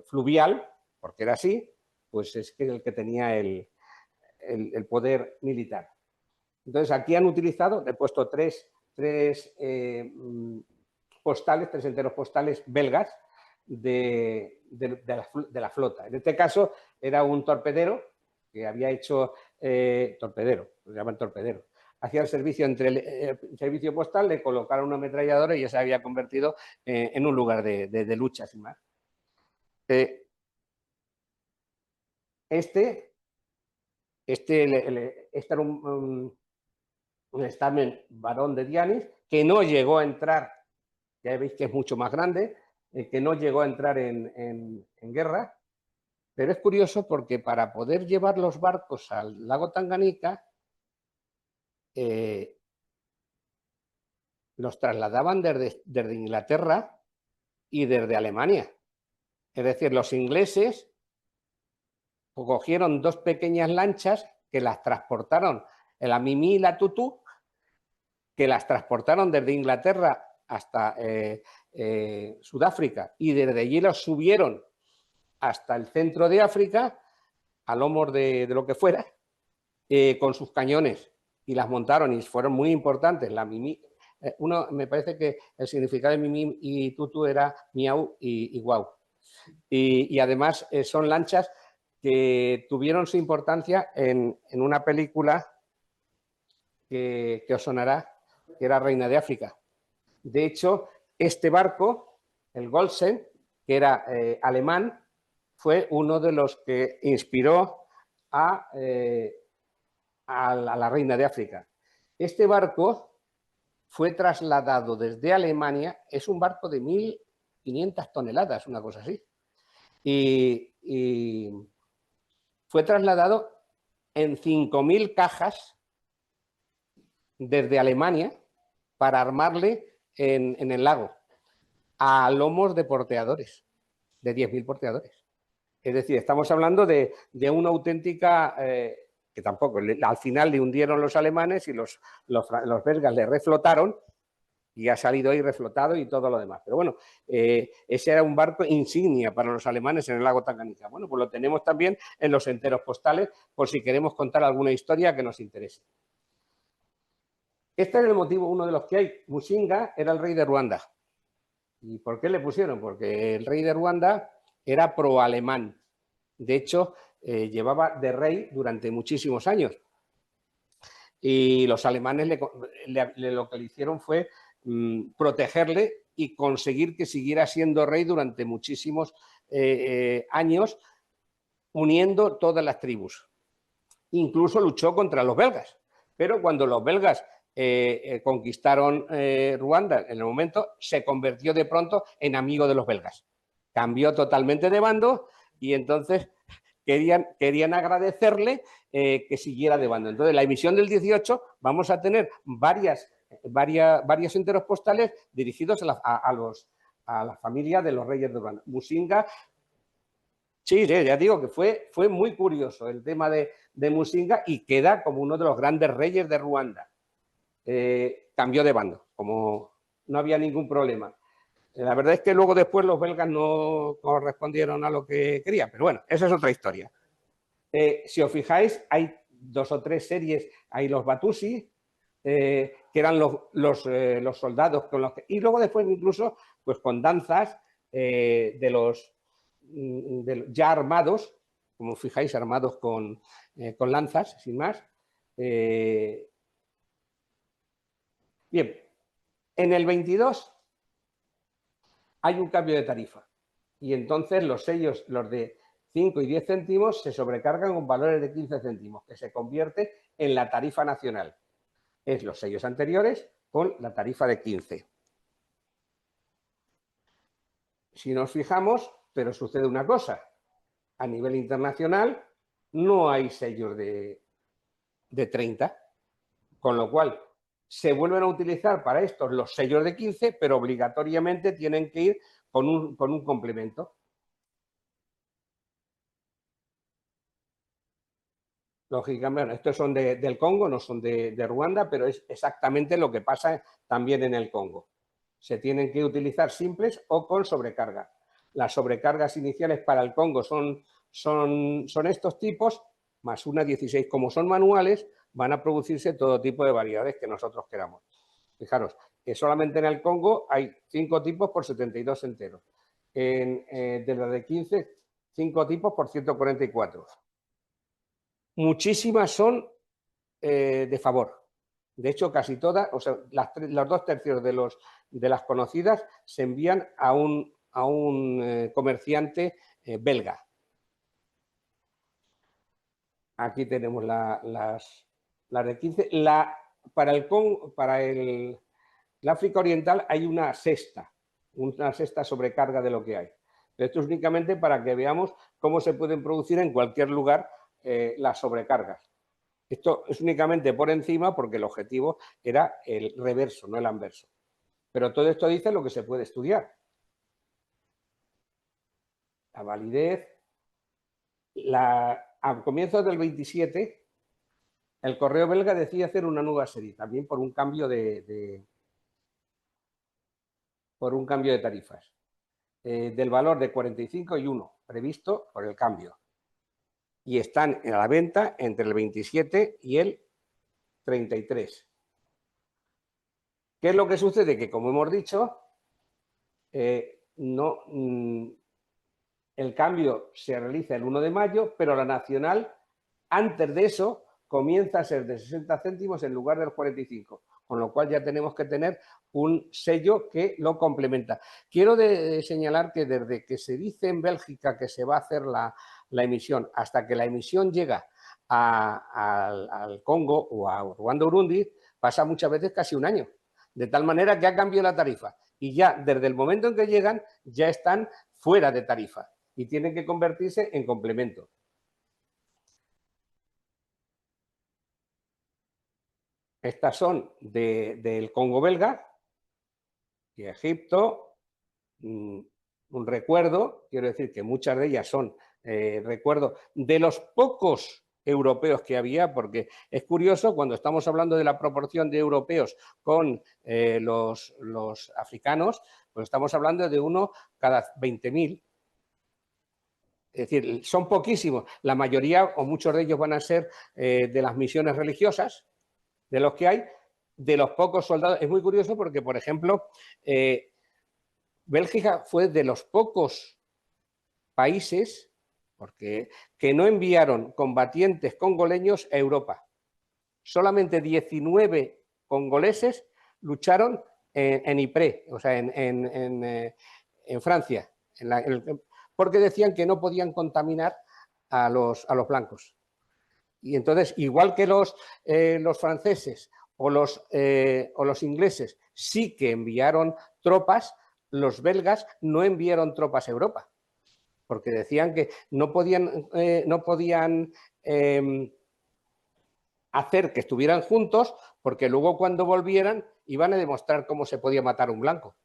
Speaker 1: fluvial, porque era así, pues es el que tenía el poder militar. Entonces aquí han utilizado, he puesto tres postales, 3 enteros postales belgas de la flota. En este caso era un torpedero que había hecho, torpedero, lo llaman torpedero, hacía el servicio entre el servicio postal, le colocaron una ametralladora y ya se había convertido en un lugar de lucha, sin más. Este era un estamen varón de Dianis que no llegó a entrar, ya veis que es mucho más grande, que no llegó a entrar en guerra, pero es curioso porque para poder llevar los barcos al lago Tanganica, los trasladaban desde Inglaterra y desde Alemania. Es decir, los ingleses cogieron 2 pequeñas lanchas que las transportaron, la Mimi y la Tutu, que las transportaron desde Inglaterra hasta Sudáfrica y desde allí los subieron hasta el centro de África, a lomos de lo que fuera, con sus cañones, y las montaron y fueron muy importantes. La Mimi, me parece que el significado de Mimi y Tutu era miau y guau. Y además son lanchas que tuvieron su importancia en una película que os sonará, que era Reina de África. De hecho, este barco, el Goldsen, que era alemán, fue uno de los que inspiró a la Reina de África. Este barco fue trasladado desde Alemania, es un barco de 1.500 toneladas, una cosa así, y fue trasladado en 5.000 cajas desde Alemania para armarle en el lago, a lomos de porteadores, de 10.000 porteadores. Es decir, estamos hablando de una auténtica, que tampoco, al final le hundieron los alemanes y los belgas le reflotaron y ha salido ahí reflotado y todo lo demás. Pero bueno, ese era un barco insignia para los alemanes en el lago Tanganica. Bueno, pues lo tenemos también en los enteros postales por si queremos contar alguna historia que nos interese. Este es el motivo, uno de los que hay. Musinga era el rey de Ruanda. ¿Y por qué le pusieron? Porque el rey de Ruanda era pro-alemán. De hecho, llevaba de rey durante muchísimos años. Y los alemanes lo que le hicieron fue protegerle y conseguir que siguiera siendo rey durante muchísimos años, uniendo todas las tribus. Incluso luchó contra los belgas. Pero cuando los belgas conquistaron Ruanda, en el momento se convirtió de pronto en amigo de los belgas. Cambió totalmente de bando y entonces querían agradecerle que siguiera de bando. Entonces, la emisión del 18 vamos a tener varios enteros postales dirigidos a la familia de los reyes de Ruanda. Musinga, sí, ya digo que fue muy curioso el tema de Musinga y queda como uno de los grandes reyes de Ruanda. Cambió de bando, como no había ningún problema. La verdad es que luego después los belgas no correspondieron a lo que querían, pero bueno, esa es otra historia. Si os fijáis, hay 2 o 3 series, hay los Batusi, que eran los soldados con los que, y luego después incluso pues con danzas ya armados, como fijáis, armados con lanzas, sin más. Bien, en el 22 hay un cambio de tarifa y entonces los sellos, los de 5 y 10 céntimos, se sobrecargan con valores de 15 céntimos, que se convierte en la tarifa nacional. Es los sellos anteriores con la tarifa de 15. Si nos fijamos, pero sucede una cosa, a nivel internacional no hay sellos de 30, con lo cual se vuelven a utilizar para estos los sellos de 15, pero obligatoriamente tienen que ir con un complemento. Lógicamente, bueno, estos son del Congo, no son de Ruanda, pero es exactamente lo que pasa también en el Congo. Se tienen que utilizar simples o con sobrecarga. Las sobrecargas iniciales para el Congo son estos tipos, más una 16. Como son manuales, van a producirse todo tipo de variedades que nosotros queramos. Fijaros, que solamente en el Congo hay 5 tipos por 72 enteros. De la de 15, 5 tipos por 144. Muchísimas son de favor. De hecho, casi todas, o sea, los 2 tercios de las conocidas se envían a un comerciante belga. Aquí tenemos las de 15. Para el África Oriental hay una sexta sobrecarga de lo que hay. Pero esto es únicamente para que veamos cómo se pueden producir en cualquier lugar las sobrecargas. Esto es únicamente por encima porque el objetivo era el reverso, no el anverso. Pero todo esto dice lo que se puede estudiar. La validez. A comienzos del 27, el correo belga decide hacer una nueva serie, también por un cambio de tarifas, del valor de 45 y 1, previsto por el cambio. Y están a la venta entre el 27 y el 33. ¿Qué es lo que sucede? Que, como hemos dicho, el cambio se realiza el 1 de mayo, pero la nacional, antes de eso, comienza a ser de 60 céntimos en lugar del 45, con lo cual ya tenemos que tener un sello que lo complementa. Quiero señalar que desde que se dice en Bélgica que se va a hacer la emisión hasta que la emisión llega al Congo o a Ruanda-Burundi, pasa muchas veces casi un año, de tal manera que ha cambiado la tarifa y ya desde el momento en que llegan ya están fuera de tarifa y tienen que convertirse en complemento. Estas son del Congo belga y Egipto. Un recuerdo, quiero decir que muchas de ellas son recuerdos de los pocos europeos que había, porque es curioso, cuando estamos hablando de la proporción de europeos con los africanos, pues estamos hablando de uno cada 20.000. Es decir, son poquísimos. La mayoría o muchos de ellos van a ser de las misiones religiosas, de los que hay, de los pocos soldados. Es muy curioso porque, por ejemplo, Bélgica fue de los pocos países que no enviaron combatientes congoleños a Europa. Solamente 19 congoleses lucharon en Ypres, o sea, en Francia, porque decían que no podían contaminar a los blancos. Y entonces, igual que los franceses o los ingleses sí que enviaron tropas, los belgas no enviaron tropas a Europa, porque decían que no podían hacer que estuvieran juntos, porque luego cuando volvieran iban a demostrar cómo se podía matar a un blanco.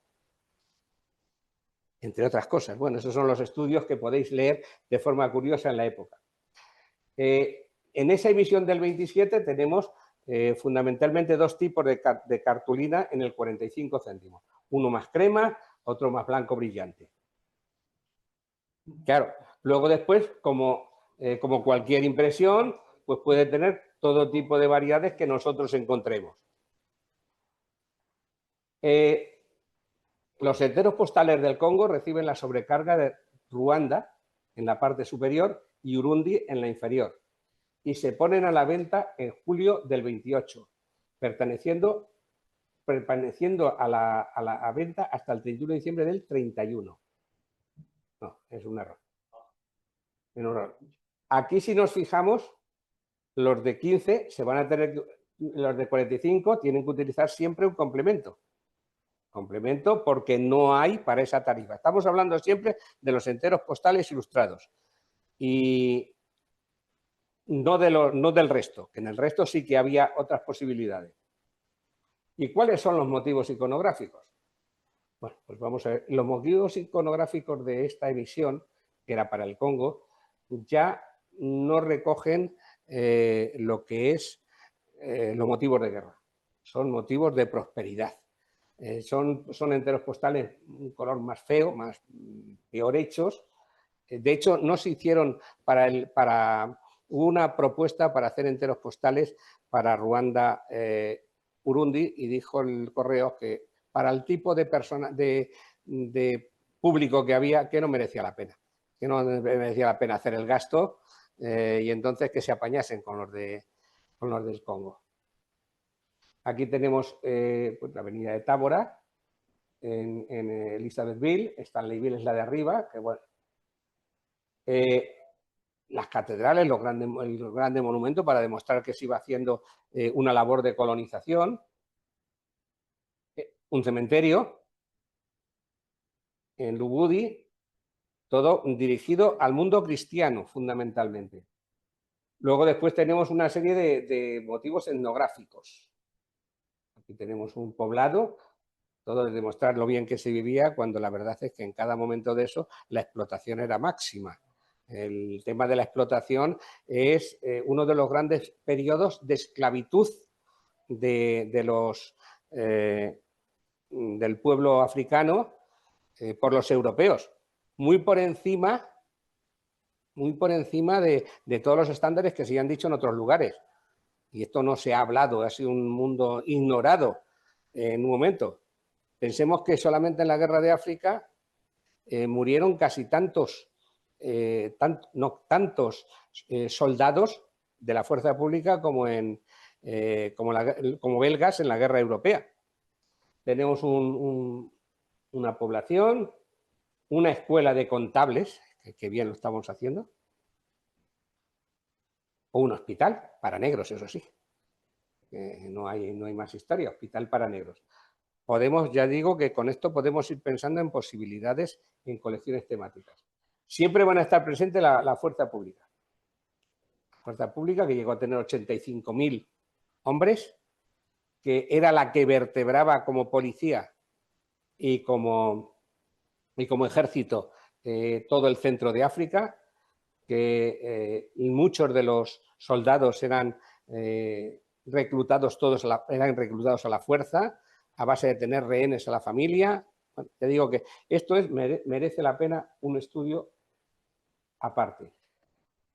Speaker 1: Entre otras cosas. Bueno, esos son los estudios que podéis leer de forma curiosa en la época. En esa emisión del 27 tenemos fundamentalmente 2 tipos de cartulina en el 45 céntimos. Uno más crema, otro más blanco brillante. Claro, luego después, como cualquier impresión, pues puede tener todo tipo de variedades que nosotros encontremos. Los enteros postales del Congo reciben la sobrecarga de Ruanda en la parte superior y Urundi en la inferior, y se ponen a la venta en julio del 28, permaneciendo a la venta hasta el 31 de diciembre del 31. No, es un error. Un error. Aquí, si nos fijamos, los de 15 se van a tener, los de 45 tienen que utilizar siempre un complemento. Complemento porque no hay para esa tarifa. Estamos hablando siempre de los enteros postales ilustrados y no del resto, que en el resto sí que había otras posibilidades. ¿Y cuáles son los motivos iconográficos? Bueno, pues vamos a ver. Los motivos iconográficos de esta emisión, que era para el Congo, ya no recogen lo que es los motivos de guerra. Son motivos de prosperidad. Son enteros postales un color más feo, peor hechos. De hecho, no se hicieron hubo una propuesta para hacer enteros postales para Ruanda, Urundi, y dijo el correo que para el tipo de persona, de público que había, que no merecía la pena. Que no merecía la pena hacer el gasto y entonces que se apañasen con los del Congo. Aquí tenemos pues la avenida de Tábora, en Elizabethville. Stanleyville es la de arriba, que bueno. Las catedrales, los grandes monumentos para demostrar que se iba haciendo una labor de colonización. Un cementerio en Lubudi, todo dirigido al mundo cristiano, fundamentalmente. Luego después tenemos una serie de motivos etnográficos. Aquí tenemos un poblado, todo de demostrar lo bien que se vivía, cuando la verdad es que en cada momento de eso la explotación era máxima. El tema de la explotación es uno de los grandes periodos de esclavitud del pueblo africano por los europeos, muy por encima de todos los estándares que se han dicho en otros lugares. Y esto no se ha hablado, ha sido un mundo ignorado en un momento. Pensemos que solamente en la guerra de África murieron casi tantos soldados de la fuerza pública como belgas en la guerra europea. Tenemos una población, una escuela de contables, que bien lo estamos haciendo, o un hospital para negros, eso sí. No hay más historia, hospital para negros. Ya digo que con esto podemos ir pensando en posibilidades en colecciones temáticas. Siempre van a estar presentes la fuerza pública. La fuerza pública que llegó a tener 85.000 hombres, que era la que vertebraba como policía y como ejército todo el centro de África, que muchos de los soldados eran reclutados a la fuerza, a base de tener rehenes a la familia. Bueno, te digo que esto merece la pena un estudio aparte.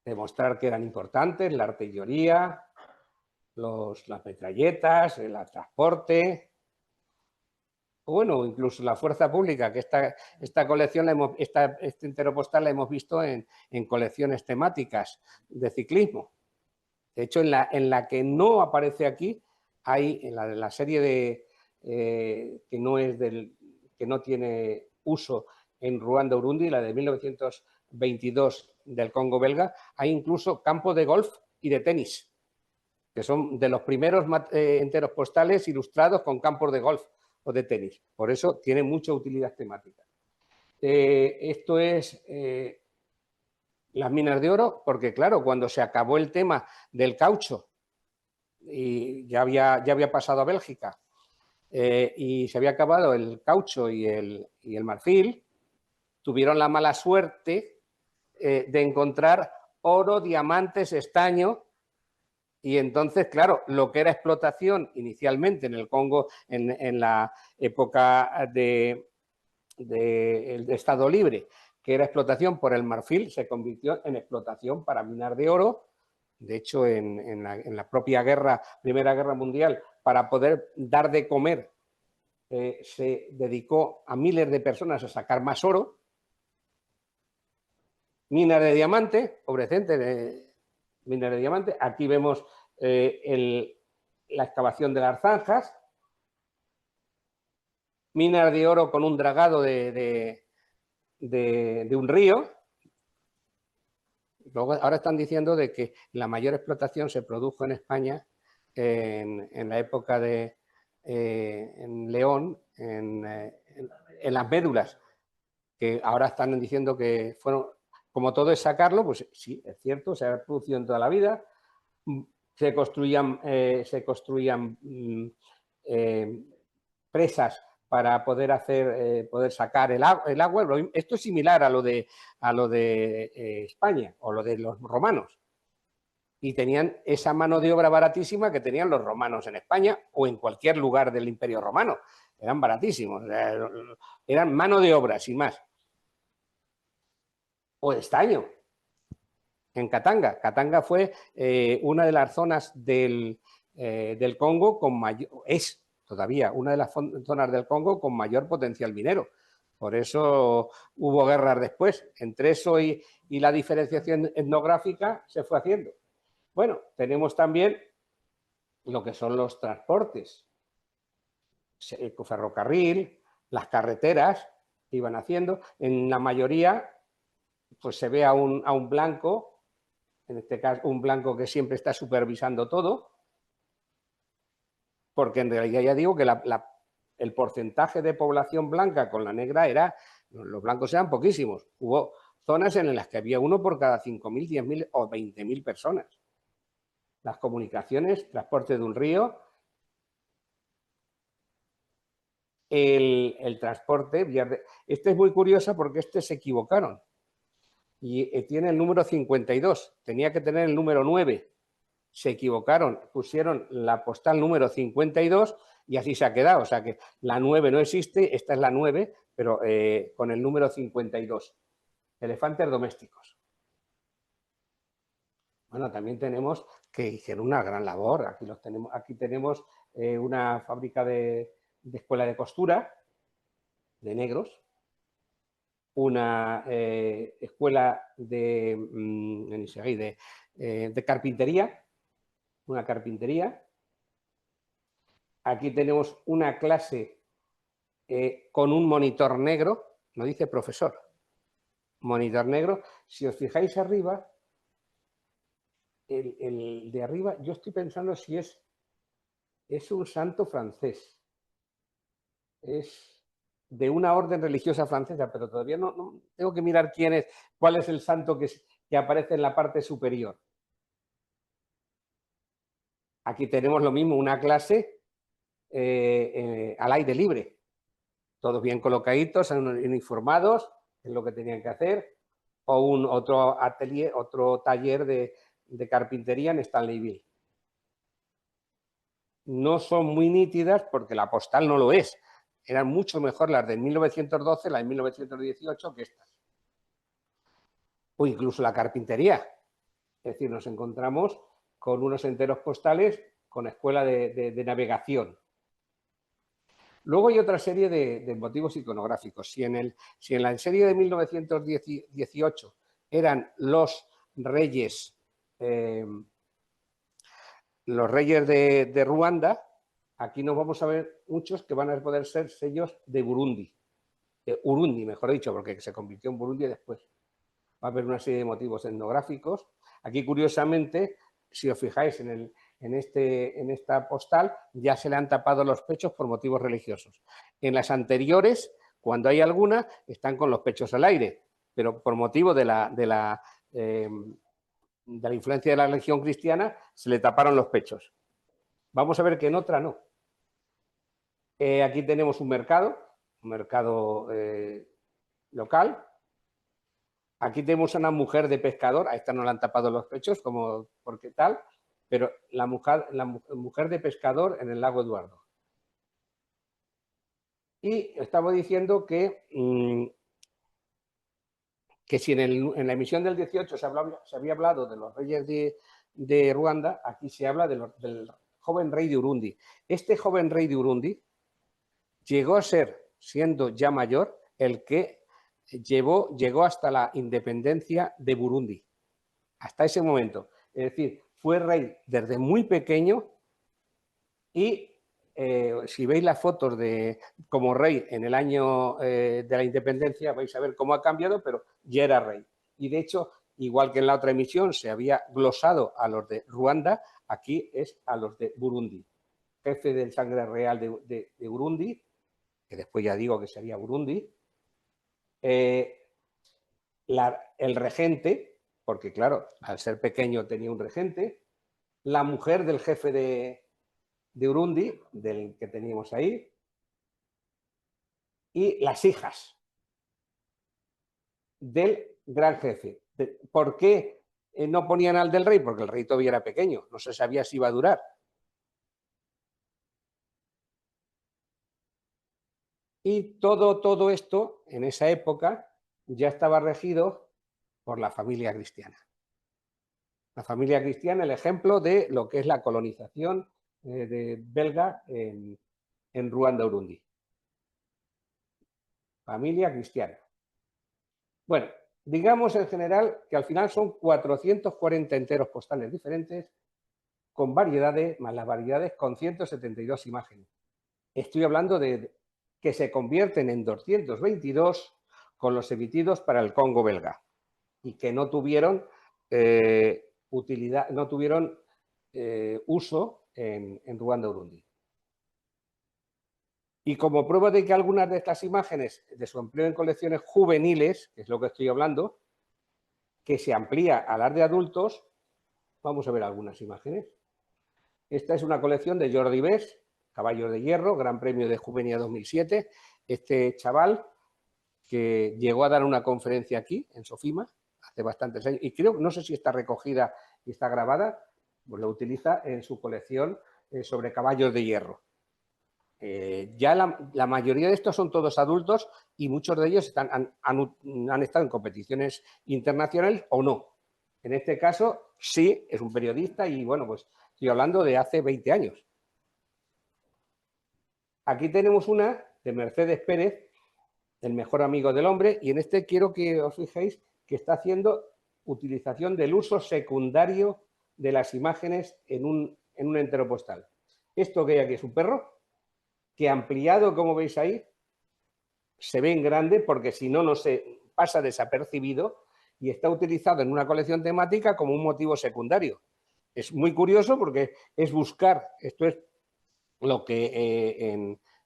Speaker 1: Demostrar que eran importantes la artillería, las metralletas, el transporte, bueno, incluso la fuerza pública, que esta colección, este entero postal la hemos visto en colecciones temáticas de ciclismo. De hecho, en la que no aparece aquí, hay en la serie que no tiene uso en Ruanda, Urundi, la de 1922 del Congo belga, hay incluso campos de golf y de tenis, que son de los primeros enteros postales ilustrados con campos de golf o de tenis. Por eso tiene mucha utilidad temática. Esto es las minas de oro, porque claro, cuando se acabó el tema del caucho y ya había pasado a Bélgica y se había acabado el caucho y el marfil, tuvieron la mala suerte de encontrar oro, diamantes, estaño. Y entonces, claro, lo que era explotación inicialmente en el Congo, en la época de del Estado Libre, que era explotación por el marfil, se convirtió en explotación para minar de oro. De hecho, en la propia Primera Guerra Mundial, para poder dar de comer, se dedicó a miles de personas a sacar más oro. Minas de diamante, pobrecente, minas de diamante. Aquí vemos la excavación de las zanjas. Minas de oro con un dragado de un río. Luego, ahora están diciendo de que la mayor explotación se produjo en España en la época en León, en las médulas, que ahora están diciendo que fueron, como todo es sacarlo, pues sí, es cierto, se ha producido en toda la vida. Se construían presas para poder poder sacar el agua. Esto es similar a lo de España o lo de los romanos. Y tenían esa mano de obra baratísima que tenían los romanos en España o en cualquier lugar del Imperio Romano. Eran baratísimos, eran mano de obra, sin más. O estaño, en Katanga. Katanga fue una de las zonas del Congo con mayor, es todavía una de las zonas del Congo con mayor potencial minero. Por eso hubo guerras después. Entre eso y la diferenciación etnográfica se fue haciendo. Bueno, tenemos también lo que son los transportes. El ferrocarril, las carreteras que iban haciendo. En la mayoría, pues se ve a un blanco, en este caso un blanco que siempre está supervisando todo, porque en realidad ya digo que el porcentaje de población blanca con la negra los blancos eran poquísimos. Hubo zonas en las que había uno por cada 5.000, 10.000 o 20.000 personas. Las comunicaciones, transporte de un río, el transporte. Este es muy curioso porque se equivocaron y tiene el número 52, tenía que tener el número 9. Se equivocaron, pusieron la postal número 52 y así se ha quedado. O sea que la 9 no existe, esta es la 9, pero con el número 52. Elefantes domésticos. Bueno, también tenemos que hicieron una gran labor. Aquí tenemos una fábrica de escuela de costura de negros, una escuela de carpintería, una carpintería. Aquí tenemos una clase con un monitor negro, no dice profesor, monitor negro. Si os fijáis arriba, el de arriba, yo estoy pensando si es un santo francés. Es de una orden religiosa francesa, pero todavía no tengo que mirar cuál es el santo que aparece en la parte superior. Aquí tenemos lo mismo, una clase al aire libre. Todos bien colocaditos, uniformados, es lo que tenían que hacer, o otro atelier, otro taller de carpintería en Stanleyville. No son muy nítidas porque la postal no lo es. Eran mucho mejor las de 1912, las de 1918 que estas. O incluso la carpintería. Es decir, nos encontramos con unos enteros postales con escuela de navegación. Luego hay otra serie de motivos iconográficos. Si en la serie de 1918 eran los reyes de Ruanda, aquí nos vamos a ver muchos que van a poder ser sellos de Burundi. Urundi, mejor dicho, porque se convirtió en Burundi después. Va a haber una serie de motivos etnográficos. Aquí, curiosamente, si os fijáis en esta postal, ya se le han tapado los pechos por motivos religiosos. En las anteriores, cuando hay alguna, están con los pechos al aire, pero por motivo de la influencia de la religión cristiana, se le taparon los pechos. Vamos a ver que en otra no. Aquí tenemos un mercado local. Aquí tenemos a una mujer de pescador, a esta no le han tapado los pechos, porque tal, pero la mujer de pescador en el lago Eduardo. Y estamos diciendo que si en la emisión del 18 se había hablado de los reyes de Ruanda, aquí se habla del joven rey de Urundi. Este joven rey de Urundi llegó a ser, siendo ya mayor, el que llegó hasta la independencia de Burundi, hasta ese momento. Es decir, fue rey desde muy pequeño y si veis las fotos de como rey en el año de la independencia, vais a ver cómo ha cambiado, pero ya era rey. Y de hecho, igual que en la otra emisión se había glosado a los de Ruanda, aquí es a los de Burundi. Jefe del sangre real de Burundi, que después ya digo que sería Burundi. El regente, porque claro, al ser pequeño tenía un regente. La mujer del jefe de Urundi, del que teníamos ahí, y las hijas del gran jefe. ¿Por qué no ponían al del rey? Porque el rey todavía era pequeño, no se sabía si iba a durar. Y todo esto, en esa época, ya estaba regido por la familia cristiana. La familia cristiana, el ejemplo de lo que es la colonización belga en Ruanda-Urundi. Familia cristiana. Bueno, digamos en general que al final son 440 enteros postales diferentes, con variedades, más las variedades, con 172 imágenes. Estoy hablando de que se convierten en 222 con los emitidos para el Congo belga y que no tuvieron utilidad, no tuvieron uso en Ruanda-Urundi. Y como prueba de que algunas de estas imágenes de su empleo en colecciones juveniles, que es lo que estoy hablando, que se amplía a las de adultos, vamos a ver algunas imágenes. Esta es una colección de Jordi Bes, Caballos de Hierro, Gran Premio de Juvenía 2007. Este chaval que llegó a dar una conferencia aquí, en Sofima, hace bastantes años, y creo, no sé si está recogida y está grabada, pues lo utiliza en su colección sobre caballos de hierro. Ya la mayoría de estos son todos adultos y muchos de ellos han estado en competiciones internacionales o no. En este caso, sí, es un periodista y, bueno, pues estoy hablando de hace 20 años. Aquí tenemos una de Mercedes Pérez, el mejor amigo del hombre, y en este quiero que os fijéis que está haciendo utilización del uso secundario de las imágenes en un entero postal. Esto que hay aquí es un perro, que ampliado, como veis ahí, se ve en grande porque si no, no se pasa desapercibido y está utilizado en una colección temática como un motivo secundario. Es muy curioso porque es buscar, esto es lo que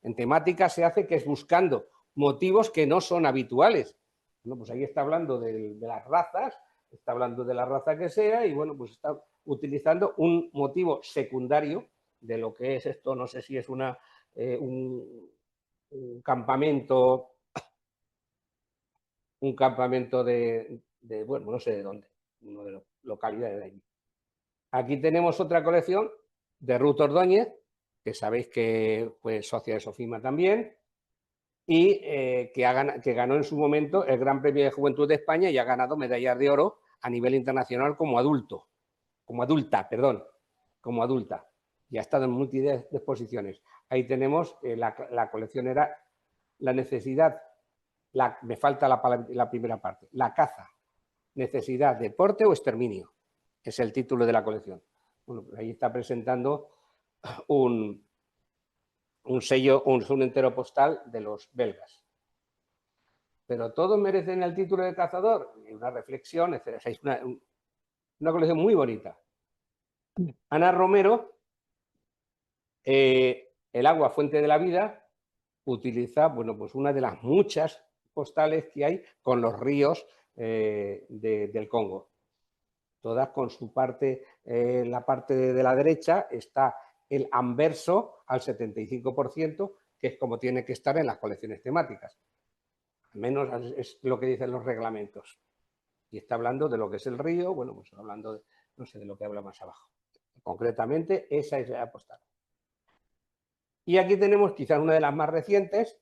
Speaker 1: en temática se hace, que es buscando motivos que no son habituales. Bueno, pues ahí está hablando de las razas, está hablando de la raza que sea y bueno, pues está utilizando un motivo secundario de lo que es esto, no sé si es un campamento, bueno, no sé de dónde, una de las localidades de allí. Aquí tenemos otra colección de Ruth Ordóñez, que sabéis que fue socia de Sofima también, y que ganó en su momento el Gran Premio de Juventud de España y ha ganado medallas de oro a nivel internacional como adulta. Y ha estado en multitud de exposiciones. Ahí tenemos, la colección era la necesidad, me falta la primera parte, la caza, necesidad, deporte o exterminio, es el título de la colección. Bueno, pues ahí está presentando un sello, un entero postal de los belgas. Pero todos merecen el título de cazador, una reflexión, etc. Es una colección muy bonita. Ana Romero, El agua, fuente de la vida, utiliza, bueno, pues una de las muchas postales que hay con los ríos del Congo. Todas con su parte, la parte de la derecha está el anverso al 75%, que es como tiene que estar en las colecciones temáticas. Al menos es lo que dicen los reglamentos. Y está hablando de lo que es el río, bueno, pues hablando, no sé, de lo que habla más abajo. Concretamente, esa es la postal. Y aquí tenemos quizás una de las más recientes,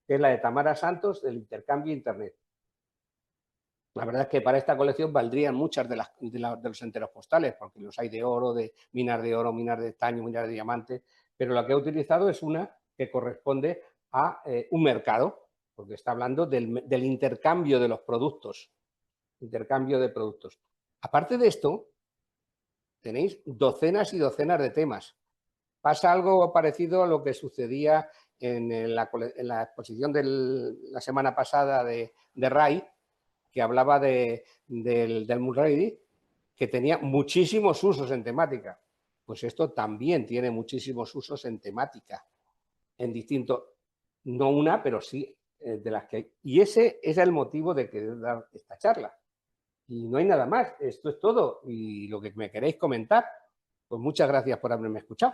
Speaker 1: que es la de Tamara Santos, del intercambio Internet. La verdad es que para esta colección valdrían muchas de los enteros postales, porque los hay de oro, minas de estaño, minas de diamante, pero la que he utilizado es una que corresponde a un mercado, porque está hablando del intercambio de los productos. Intercambio de productos. Aparte de esto, tenéis docenas y docenas de temas. Pasa algo parecido a lo que sucedía en la exposición de la semana pasada de RAI, que hablaba del Mulready, que tenía muchísimos usos en temática. Pues esto también tiene muchísimos usos en temática, en distintos, no una, pero sí de las que hay. Y ese es el motivo de querer dar esta charla. Y no hay nada más, esto es todo. Y lo que me queréis comentar, pues muchas gracias por haberme escuchado.